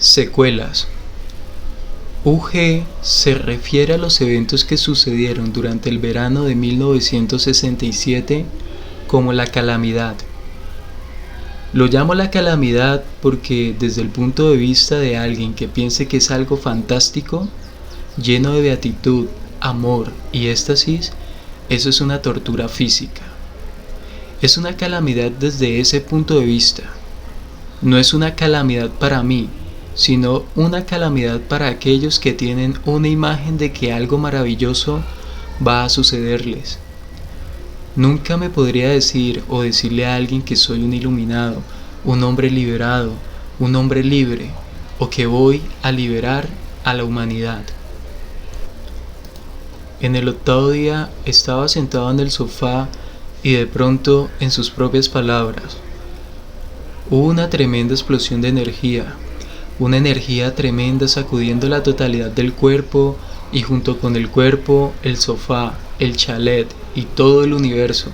Secuelas. UG se refiere a los eventos que sucedieron durante el verano de 1967 como la calamidad. Lo llamo la calamidad porque desde el punto de vista de alguien que piense que es algo fantástico, lleno de beatitud, amor y éxtasis, eso es una tortura física. Es una calamidad desde ese punto de vista. No es una calamidad para mí, sino una calamidad para aquellos que tienen una imagen de que algo maravilloso va a sucederles. Nunca me podría decir o decirle a alguien que soy un iluminado, un hombre liberado, un hombre libre, o que voy a liberar a la humanidad. En el octavo día estaba sentado en el sofá y de pronto, en sus propias palabras, hubo una tremenda explosión de energía. Una energía tremenda sacudiendo la totalidad del cuerpo y junto con el cuerpo, el sofá, el chalet y todo el universo,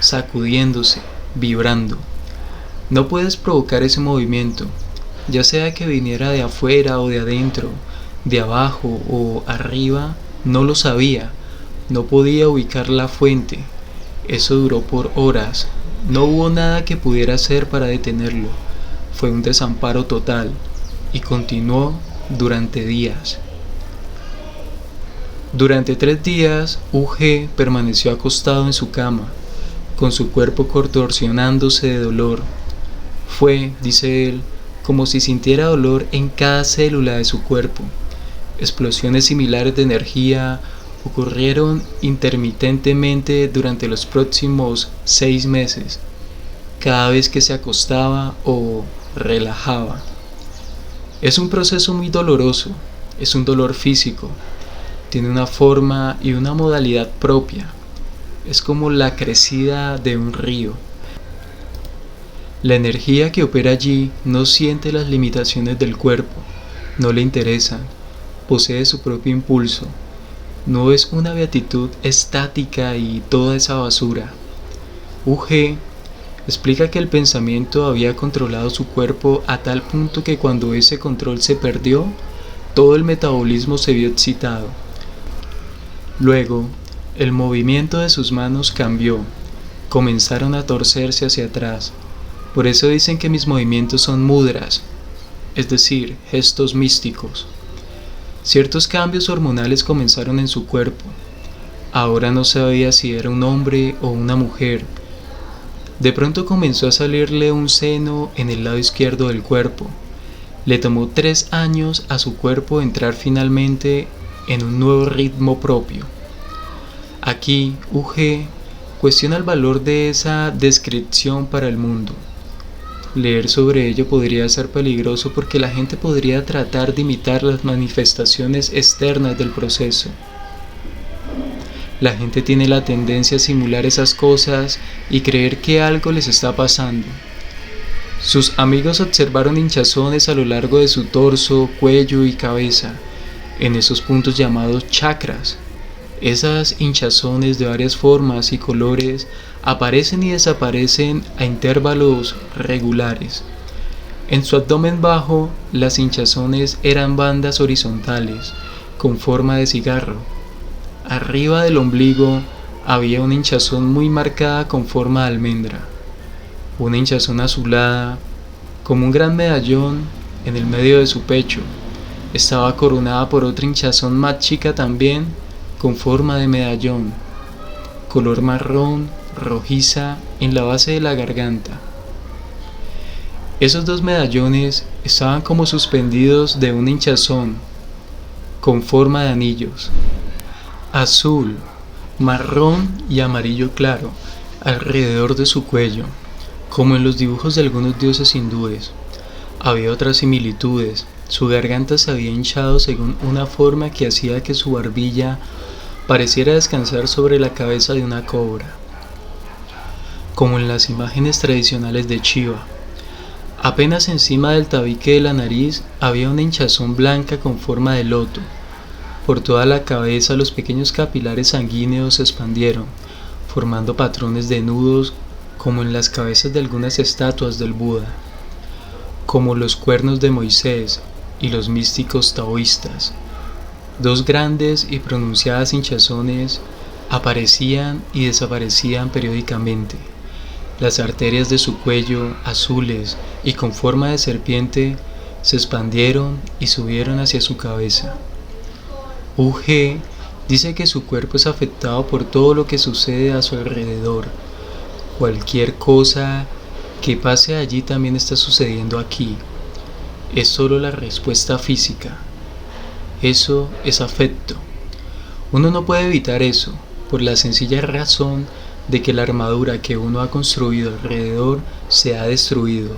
sacudiéndose, vibrando. No puedes provocar ese movimiento, ya sea que viniera de afuera o de adentro, de abajo o arriba, no lo sabía, no podía ubicar la fuente. Eso duró por horas, no hubo nada que pudiera hacer para detenerlo, fue un desamparo total. Y continuó durante días. Durante 3 días, UG permaneció acostado en su cama, con su cuerpo contorsionándose de dolor. Fue, dice él, como si sintiera dolor en cada célula de su cuerpo. Explosiones similares de energía ocurrieron intermitentemente durante los próximos 6 meses, cada vez que se acostaba o relajaba. Es un proceso muy doloroso, es un dolor físico, tiene una forma y una modalidad propia, es como la crecida de un río. La energía que opera allí no siente las limitaciones del cuerpo, no le interesan, posee su propio impulso, no es una beatitud estática y toda esa basura. UG explica que el pensamiento había controlado su cuerpo a tal punto que cuando ese control se perdió, todo el metabolismo se vio excitado. Luego, el movimiento de sus manos cambió, comenzaron a torcerse hacia atrás. Por eso dicen que mis movimientos son mudras, es decir, gestos místicos. Ciertos cambios hormonales comenzaron en su cuerpo. Ahora no sabía si era un hombre o una mujer. De pronto comenzó a salirle un seno en el lado izquierdo del cuerpo. Le tomó 3 años a su cuerpo entrar finalmente en un nuevo ritmo propio. Aquí, UG cuestiona el valor de esa descripción para el mundo. Leer sobre ello podría ser peligroso porque la gente podría tratar de imitar las manifestaciones externas del proceso. La gente tiene la tendencia a simular esas cosas y creer que algo les está pasando. Sus amigos observaron hinchazones a lo largo de su torso, cuello y cabeza, en esos puntos llamados chakras. Esas hinchazones de varias formas y colores aparecen y desaparecen a intervalos regulares. En su abdomen bajo, las hinchazones eran bandas horizontales, con forma de cigarro. Arriba del ombligo había una hinchazón muy marcada con forma de almendra, una hinchazón azulada, como un gran medallón en el medio de su pecho. Estaba coronada por otra hinchazón más chica también, con forma de medallón, color marrón, rojiza en la base de la garganta. Esos 2 medallones estaban como suspendidos de una hinchazón, con forma de anillos, azul, marrón y amarillo claro, alrededor de su cuello, como en los dibujos de algunos dioses hindúes. Había otras similitudes, su garganta se había hinchado según una forma que hacía que su barbilla pareciera descansar sobre la cabeza de una cobra, como en las imágenes tradicionales de Shiva. Apenas encima del tabique de la nariz había una hinchazón blanca con forma de loto. Por toda la cabeza los pequeños capilares sanguíneos se expandieron, formando patrones de nudos como en las cabezas de algunas estatuas del Buda, como los cuernos de Moisés, y los místicos taoístas. Dos grandes y pronunciadas hinchazones aparecían y desaparecían periódicamente. Las arterias de su cuello, azules y con forma de serpiente, se expandieron y subieron hacia su cabeza. UG dice que su cuerpo es afectado por todo lo que sucede a su alrededor. Cualquier cosa que pase allí también está sucediendo aquí. Es solo la respuesta física. Eso es afecto. Uno no puede evitar eso, por la sencilla razón de que la armadura que uno ha construido alrededor se ha destruido,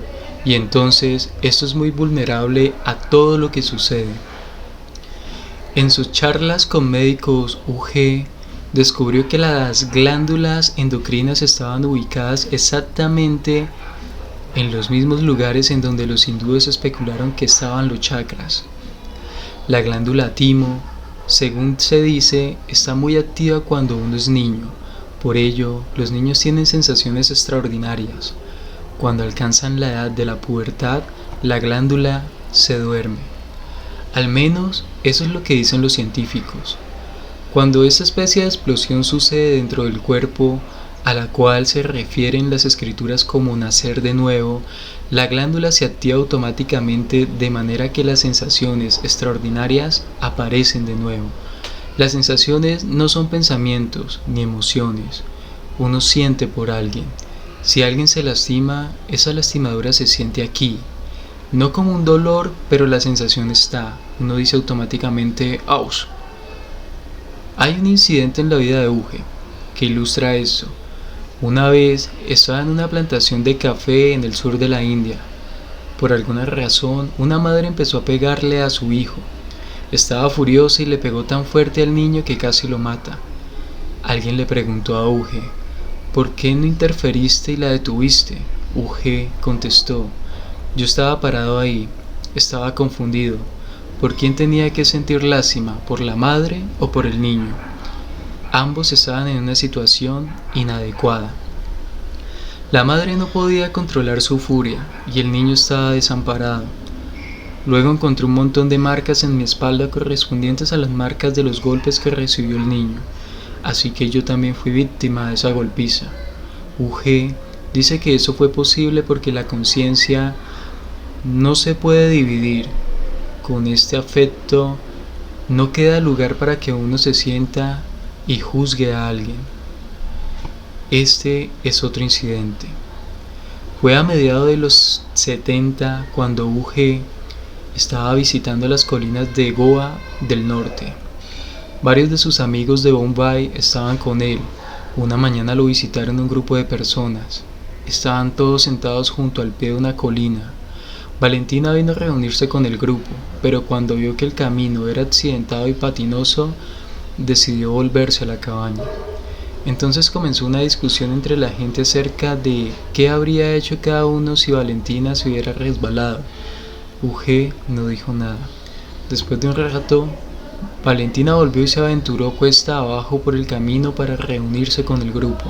y entonces esto es muy vulnerable a todo lo que sucede. En sus charlas con médicos, UG descubrió que las glándulas endocrinas estaban ubicadas exactamente en los mismos lugares en donde los hindúes especularon que estaban los chakras. La glándula timo, según se dice, está muy activa cuando uno es niño. Por ello, los niños tienen sensaciones extraordinarias. Cuando alcanzan la edad de la pubertad, la glándula se duerme. Al menos eso es lo que dicen los científicos. Cuando esta especie de explosión sucede dentro del cuerpo, a la cual se refieren las escrituras como nacer de nuevo, la glándula se activa automáticamente de manera que las sensaciones extraordinarias aparecen de nuevo. Las sensaciones no son pensamientos ni emociones. Uno siente por alguien. Si alguien se lastima, esa lastimadura se siente aquí. No como un dolor, pero la sensación está. Uno dice automáticamente ¡aus! Hay un incidente en la vida de Uge que ilustra esto. Una vez estaba en una plantación de café en el sur de la India. Por alguna razón, una madre empezó a pegarle a su hijo. Estaba furiosa y le pegó tan fuerte al niño que casi lo mata. Alguien le preguntó a Uge, ¿por qué no interferiste y la detuviste? Uge contestó, yo estaba parado ahí, estaba confundido. ¿Por quién tenía que sentir lástima? ¿Por la madre o por el niño? Ambos estaban en una situación inadecuada. La madre no podía controlar su furia y el niño estaba desamparado. Luego encontré un montón de marcas en mi espalda correspondientes a las marcas de los golpes que recibió el niño, así que yo también fui víctima de esa golpiza. UG dice que eso fue posible porque la conciencia no se puede dividir. Con este afecto no queda lugar para que uno se sienta y juzgue a alguien. Este es otro incidente. Fue a mediados de los 70 cuando UG estaba visitando las colinas de Goa del norte. Varios de sus amigos de Bombay estaban con él. Una mañana lo visitaron un grupo de personas. Estaban todos sentados junto al pie de una colina. Valentina vino a reunirse con el grupo, pero cuando vio que el camino era accidentado y patinoso, decidió volverse a la cabaña. Entonces comenzó una discusión entre la gente acerca de qué habría hecho cada uno si Valentina se hubiera resbalado. UG no dijo nada. Después de un rato, Valentina volvió y se aventuró cuesta abajo por el camino para reunirse con el grupo.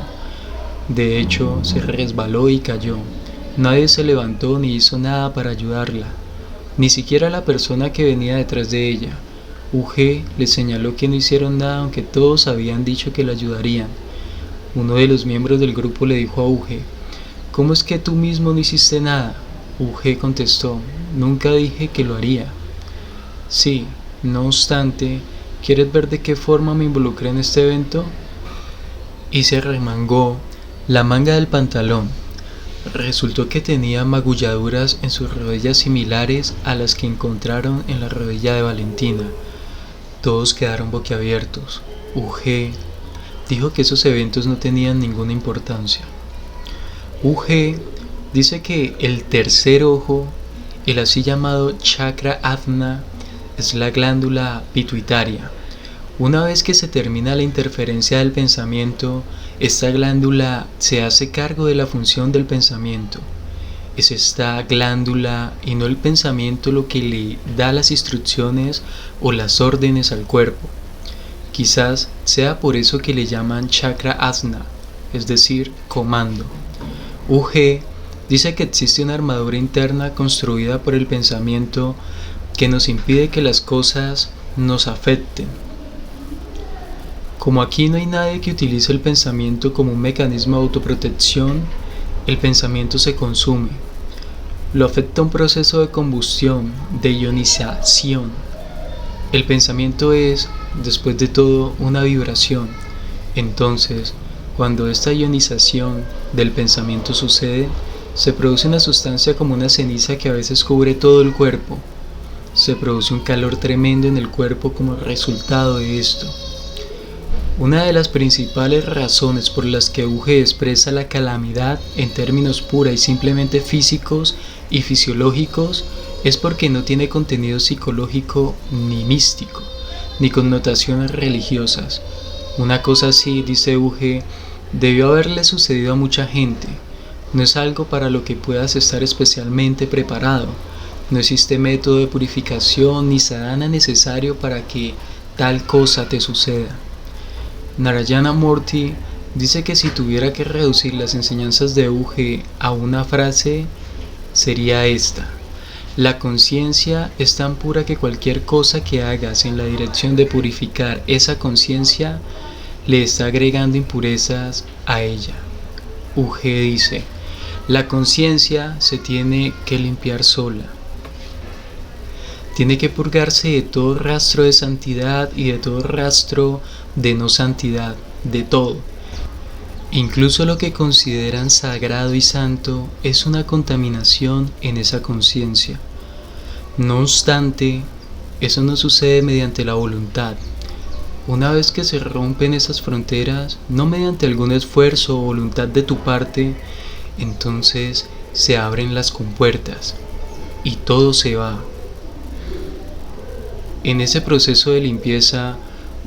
De hecho, se resbaló y cayó. Nadie se levantó ni hizo nada para ayudarla, ni siquiera la persona que venía detrás de ella. UG le señaló que no hicieron nada aunque todos habían dicho que la ayudarían. Uno de los miembros del grupo le dijo a UG, ¿cómo es que tú mismo no hiciste nada? UG contestó, nunca dije que lo haría. Sí, no obstante, ¿quieres ver de qué forma me involucré en este evento? Y se remangó la manga del pantalón. Resultó que tenía magulladuras en sus rodillas similares a las que encontraron en la rodilla de Valentina. Todos quedaron boquiabiertos. UG dijo que esos eventos no tenían ninguna importancia. UG dice que el tercer ojo, el así llamado chakra ajna, es la glándula pituitaria. Una vez que se termina la interferencia del pensamiento, esta glándula se hace cargo de la función del pensamiento. Es esta glándula y no el pensamiento lo que le da las instrucciones o las órdenes al cuerpo. Quizás sea por eso que le llaman chakra ajna, es decir, comando. UG dice que existe una armadura interna construida por el pensamiento que nos impide que las cosas nos afecten. Como aquí no hay nadie que utilice el pensamiento como un mecanismo de autoprotección, el pensamiento se consume. Lo afecta un proceso de combustión, de ionización. El pensamiento es, después de todo, una vibración. Entonces, cuando esta ionización del pensamiento sucede, se produce una sustancia como una ceniza que a veces cubre todo el cuerpo. Se produce un calor tremendo en el cuerpo como resultado de esto. Una de las principales razones por las que Uge expresa la calamidad en términos pura y simplemente físicos y fisiológicos es porque no tiene contenido psicológico ni místico, ni connotaciones religiosas. Una cosa así, dice Uge, debió haberle sucedido a mucha gente. No es algo para lo que puedas estar especialmente preparado. No existe método de purificación ni sadhana necesario para que tal cosa te suceda. Narayana Murthy dice que si tuviera que reducir las enseñanzas de Uge a una frase, sería esta: la conciencia es tan pura que cualquier cosa que hagas en la dirección de purificar esa conciencia le está agregando impurezas a ella. Uge dice: la conciencia se tiene que limpiar sola. Tiene que purgarse de todo rastro de santidad y de todo rastro de no santidad, de todo. Incluso lo que consideran sagrado y santo es una contaminación en esa conciencia. No obstante, eso no sucede mediante la voluntad. Una vez que se rompen esas fronteras, no mediante algún esfuerzo o voluntad de tu parte, entonces se abren las compuertas y todo se va. En ese proceso de limpieza,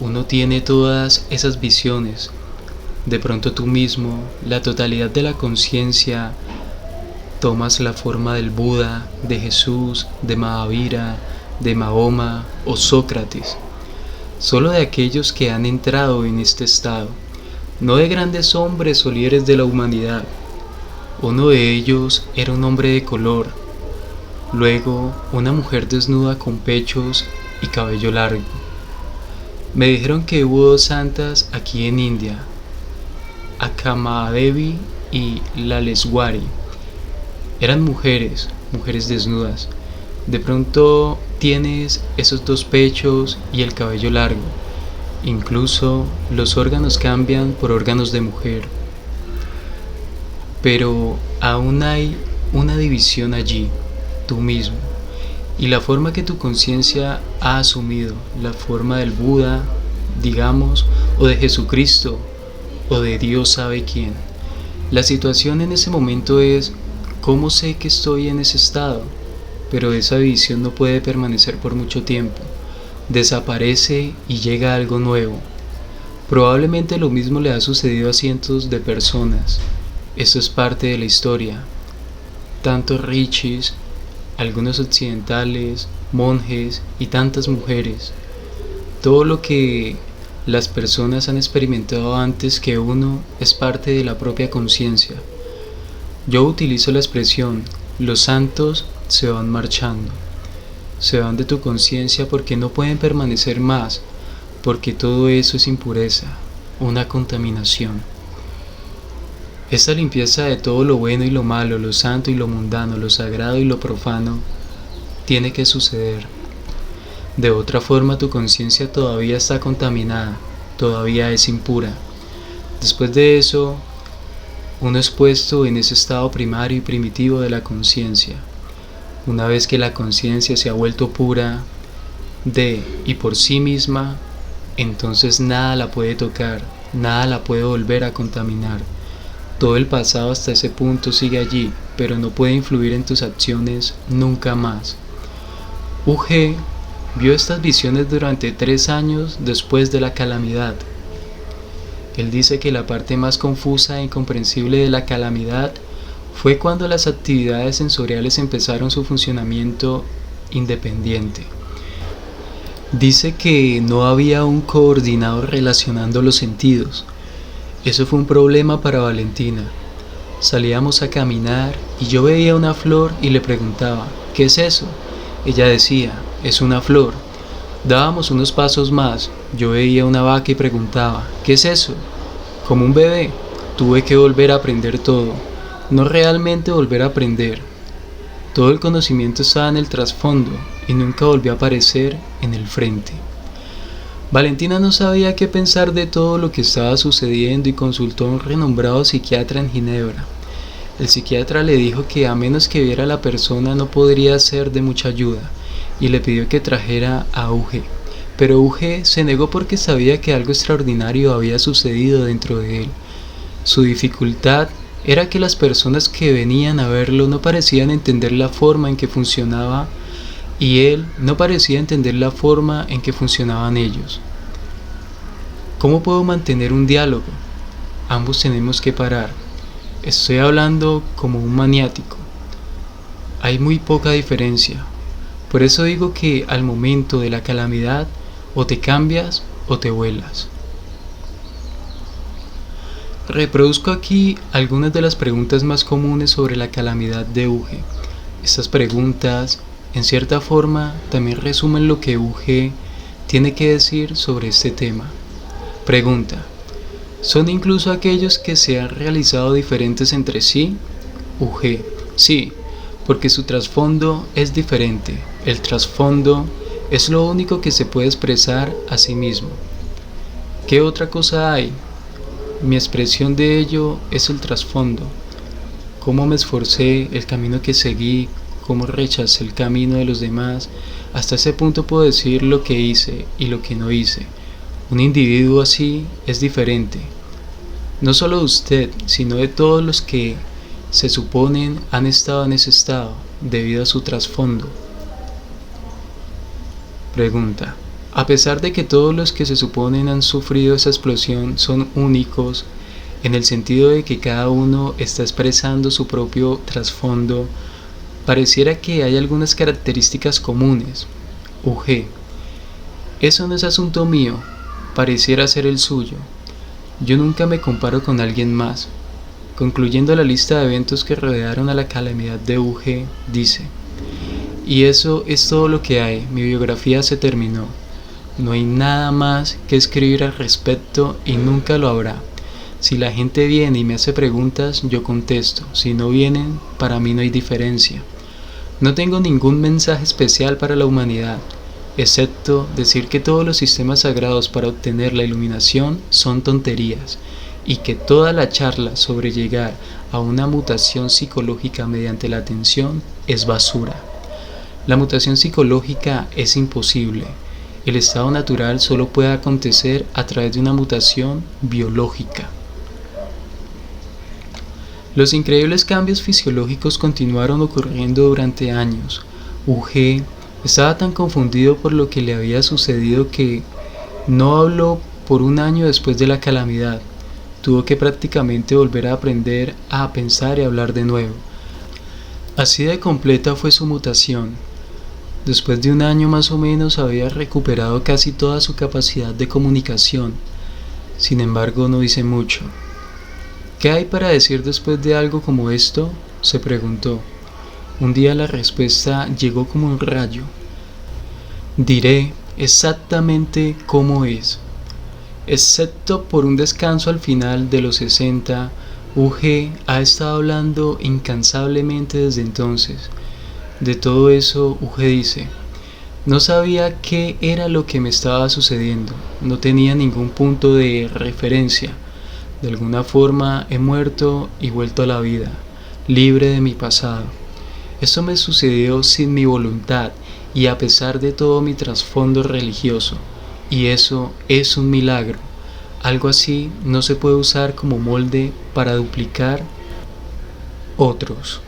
uno tiene todas esas visiones. De pronto tú mismo, la totalidad de la conciencia, tomas la forma del Buda, de Jesús, de Mahavira, de Mahoma o Sócrates. Solo de aquellos que han entrado en este estado, no de grandes hombres o líderes de la humanidad. Uno de ellos era un hombre de color, luego una mujer desnuda con pechos y cabello largo. Me dijeron que hubo dos santas aquí en India, Akamadevi y Laleswari. Eran mujeres desnudas. De pronto tienes esos dos pechos y el cabello largo. Incluso los órganos cambian por órganos de mujer. Pero aún hay una división allí, tú mismo. Y la forma que tu conciencia ha asumido, la forma del Buda, digamos, o de Jesucristo, o de Dios sabe quién. La situación en ese momento es: ¿cómo sé que estoy en ese estado? Pero esa división no puede permanecer por mucho tiempo. Desaparece y llega algo nuevo. Probablemente lo mismo le ha sucedido a cientos de personas. Esto es parte de la historia. Tantos rishis, algunos occidentales, monjes y tantas mujeres. Todo lo que las personas han experimentado antes que uno es parte de la propia conciencia. Yo utilizo la expresión: los santos se van marchando. Se van de tu conciencia porque no pueden permanecer más, porque todo eso es impureza, una contaminación. Esta limpieza de todo lo bueno y lo malo, lo santo y lo mundano, lo sagrado y lo profano, tiene que suceder. De otra forma, tu conciencia todavía está contaminada, todavía es impura. Después de eso, uno es puesto en ese estado primario y primitivo de la conciencia. Una vez que la conciencia se ha vuelto pura de y por sí misma, entonces nada la puede tocar, nada la puede volver a contaminar. Todo el pasado hasta ese punto sigue allí, pero no puede influir en tus acciones nunca más. Uge vio estas visiones durante 3 años después de la calamidad. Él dice que la parte más confusa e incomprensible de la calamidad fue cuando las actividades sensoriales empezaron su funcionamiento independiente. Dice que no había un coordinador relacionando los sentidos. Eso fue un problema para Valentina. Salíamos a caminar y yo veía una flor y le preguntaba: ¿qué es eso? Ella decía: es una flor. Dábamos unos pasos más, yo veía una vaca y preguntaba, ¿qué es eso? Como un bebé, tuve que volver a aprender todo, no realmente volver a aprender. Todo el conocimiento estaba en el trasfondo y nunca volvió a aparecer en el frente. Valentina no sabía qué pensar de todo lo que estaba sucediendo y consultó a un renombrado psiquiatra en Ginebra. El psiquiatra le dijo que a menos que viera a la persona no podría ser de mucha ayuda y le pidió que trajera a Uge. Pero Uge se negó porque sabía que algo extraordinario había sucedido dentro de él. Su dificultad era que las personas que venían a verlo no parecían entender la forma en que funcionaba y él no parecía entender la forma en que funcionaban ellos. ¿Cómo puedo mantener un diálogo? Ambos tenemos que parar. Estoy hablando como un maniático. Hay muy poca diferencia. Por eso digo que al momento de la calamidad o te cambias o te vuelas. Reproduzco aquí algunas de las preguntas más comunes sobre la calamidad de Uge. Estas preguntas, en cierta forma, también resumen lo que Uge tiene que decir sobre este tema. Pregunta: ¿son incluso aquellos que se han realizado diferentes entre sí? Uge: sí, porque su trasfondo es diferente. El trasfondo es lo único que se puede expresar a sí mismo. ¿Qué otra cosa hay? Mi expresión de ello es el trasfondo. Cómo me esforcé, el camino que seguí, cómo rechacé el camino de los demás. Hasta ese punto puedo decir lo que hice y lo que no hice. Un individuo así es diferente, no solo de usted, sino de todos los que se suponen han estado en ese estado debido a su trasfondo. Pregunta: a pesar de que todos los que se suponen han sufrido esa explosión son únicos, en el sentido de que cada uno está expresando su propio trasfondo, pareciera que hay algunas características comunes. UG: eso no es asunto mío. Pareciera ser el suyo. Yo nunca me comparo con alguien más. Concluyendo la lista de eventos que rodearon a la calamidad de Uge, dice: y eso es todo lo que hay, mi biografía se terminó. No hay nada más que escribir al respecto y nunca lo habrá. Si la gente viene y me hace preguntas, yo contesto. Si no vienen, para mí no hay diferencia. No tengo ningún mensaje especial para la humanidad, excepto decir que todos los sistemas sagrados para obtener la iluminación son tonterías, y que toda la charla sobre llegar a una mutación psicológica mediante la atención es basura. La mutación psicológica es imposible. El estado natural solo puede acontecer a través de una mutación biológica. Los increíbles cambios fisiológicos continuaron ocurriendo durante años. UG estaba tan confundido por lo que le había sucedido que no habló por un año después de la calamidad. Tuvo que prácticamente volver a aprender a pensar y hablar de nuevo. Así de completa fue su mutación. Después de un año más o menos había recuperado casi toda su capacidad de comunicación. Sin embargo, no dice mucho. ¿Qué hay para decir después de algo como esto?, se preguntó. Un día la respuesta llegó como un rayo. Diré exactamente cómo es. Excepto por un descanso al final de los 60, UG ha estado hablando incansablemente desde entonces. De todo eso, UG dice: no sabía qué era lo que me estaba sucediendo, no tenía ningún punto de referencia. De alguna forma he muerto y vuelto a la vida, libre de mi pasado. Esto me sucedió sin mi voluntad y a pesar de todo mi trasfondo religioso, y eso es un milagro. Algo así no se puede usar como molde para duplicar otros.